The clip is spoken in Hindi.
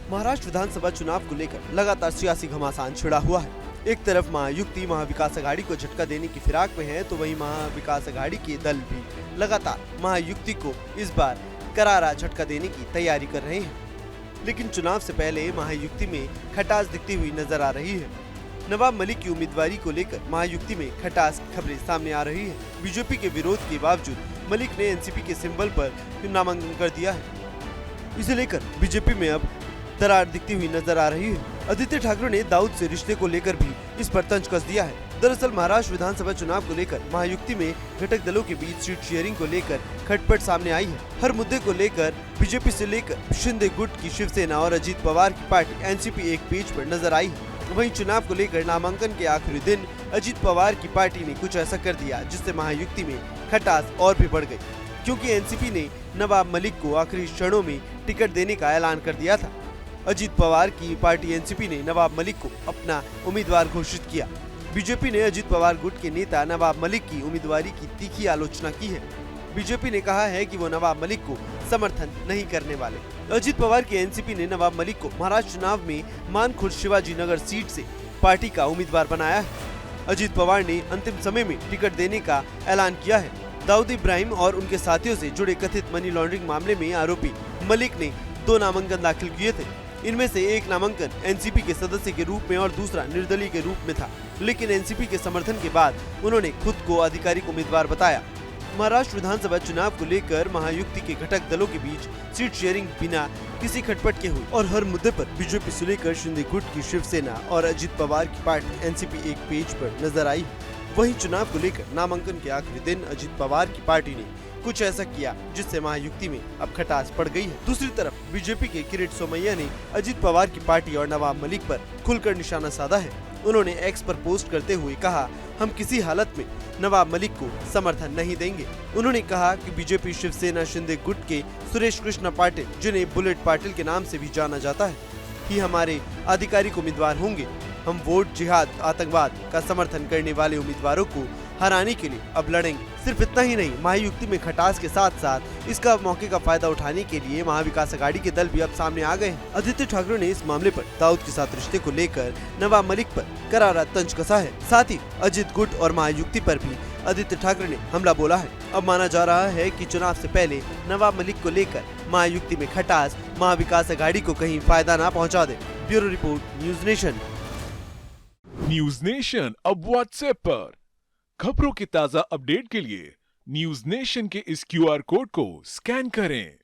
महाराष्ट्र विधानसभा चुनाव को लेकर लगातार सियासी घमासान छिड़ा हुआ है। एक तरफ महायुक्ति महाविकास अघाड़ी को झटका देने की फिराक में है, तो वहीं महाविकास अघाड़ी के दल भी लगातार महायुक्ति को इस बार करारा झटका देने की तैयारी कर रहे हैं। लेकिन चुनाव से पहले महायुक्ति में खटास दिखती हुई नजर आ रही है। नवाब मलिक की उम्मीदवारी को लेकर महायुक्ति में खटास खबरें सामने आ रही है। बीजेपी के विरोध के बावजूद मलिक ने एनसीपी के सिंबल पर नामांकन कर दिया है। इसे लेकर बीजेपी में अब दरार दिखती हुई नजर आ रही है। आदित्य ठाकरे ने दाऊद से रिश्ते को लेकर भी इस पर तंज कस दिया है। दरअसल महाराष्ट्र विधानसभा चुनाव को लेकर महायुक्ति में घटक दलों के बीच सीट शेयरिंग को लेकर खटपट सामने आई है। हर मुद्दे को लेकर बीजेपी से लेकर शिंदे गुट की शिवसेना और अजीत पवार की पार्टी एनसीपी एक पेज पर नजर आई है। वहीं चुनाव को लेकर नामांकन के आखिरी दिन अजीत पवार की पार्टी ने कुछ ऐसा कर दिया जिससे महायुक्ति में खटास और भी बढ़ गई, क्योंकि एनसीपी ने नवाब मलिक को आखिरी क्षणों में टिकट देने का ऐलान कर दिया था। अजीत पवार की पार्टी एनसीपी ने नवाब मलिक को अपना उम्मीदवार घोषित किया। बीजेपी ने अजीत पवार गुट के नेता नवाब मलिक की उम्मीदवारी की तीखी आलोचना की है। बीजेपी ने कहा है कि वो नवाब मलिक को समर्थन नहीं करने वाले। अजीत पवार की एनसीपी ने नवाब मलिक को महाराष्ट्र चुनाव में मानखुर्द शिवाजी नगर सीट से पार्टी का उम्मीदवार बनाया है। अजीत पवार ने अंतिम समय में टिकट देने का ऐलान किया है। दाऊद इब्राहिम और उनके साथियों से जुड़े कथित मनी लॉन्ड्रिंग मामले में आरोपी मलिक ने 2 नामांकन दाखिल किए थे। इनमें से एक नामांकन एनसीपी के सदस्य के रूप में और दूसरा निर्दलीय के रूप में था, लेकिन एनसीपी के समर्थन के बाद उन्होंने खुद को आधिकारिक उम्मीदवार बताया। महाराष्ट्र विधानसभा चुनाव को लेकर महायुक्ति के घटक दलों के बीच सीट शेयरिंग बिना किसी खटपट के हुई और हर मुद्दे पर बीजेपी से लेकर शिंदे गुट की शिवसेना और अजीत पवार की पार्टी एनसीपी एक पेज पर नजर आई। वहीं चुनाव को लेकर नामांकन के आखिरी दिन अजीत पवार की पार्टी ने कुछ ऐसा किया जिससे महायुक्ति में अब खटास पड़ गई है। दूसरी तरफ बीजेपी के किरीट सोमैया ने अजीत पवार की पार्टी और नवाब मलिक पर खुलकर निशाना साधा है। उन्होंने एक्स पर पोस्ट करते हुए कहा, हम किसी हालत में नवाब मलिक को समर्थन नहीं देंगे। उन्होंने कहा कि बीजेपी शिवसेना शिंदे गुट के सुरेश कृष्ण पाटिल, जिन्हें बुलेट पाटिल के नाम से भी जाना जाता है, ही हमारे आधिकारिक उम्मीदवार होंगे। हम वोट जिहाद आतंकवाद का समर्थन करने वाले उम्मीदवारों को हराने के लिए अब लड़ेंगे। सिर्फ इतना ही नहीं, महायुक्ति में खटास के साथ साथ इसका मौके का फायदा उठाने के लिए महाविकास अघाड़ी के दल भी अब सामने आ गए हैं। आदित्य ठाकरे ने इस मामले पर दाऊद के साथ रिश्ते को लेकर नवाब मलिक पर करारा तंज कसा है। साथ ही अजीत गुट और महायुक्ति पर भी आदित्य ठाकरे ने हमला बोला है। अब माना जा रहा है कि चुनाव से पहले नवाब मलिक को लेकर महायुक्ति में खटास महाविकास अघाड़ी को कहीं फायदा न पहुँचा दे। Bureau report, news nation. News nation अब व्हाट्सएप पर खबरों के ताजा अपडेट के लिए न्यूज नेशन के इस QR कोड को स्कैन करें।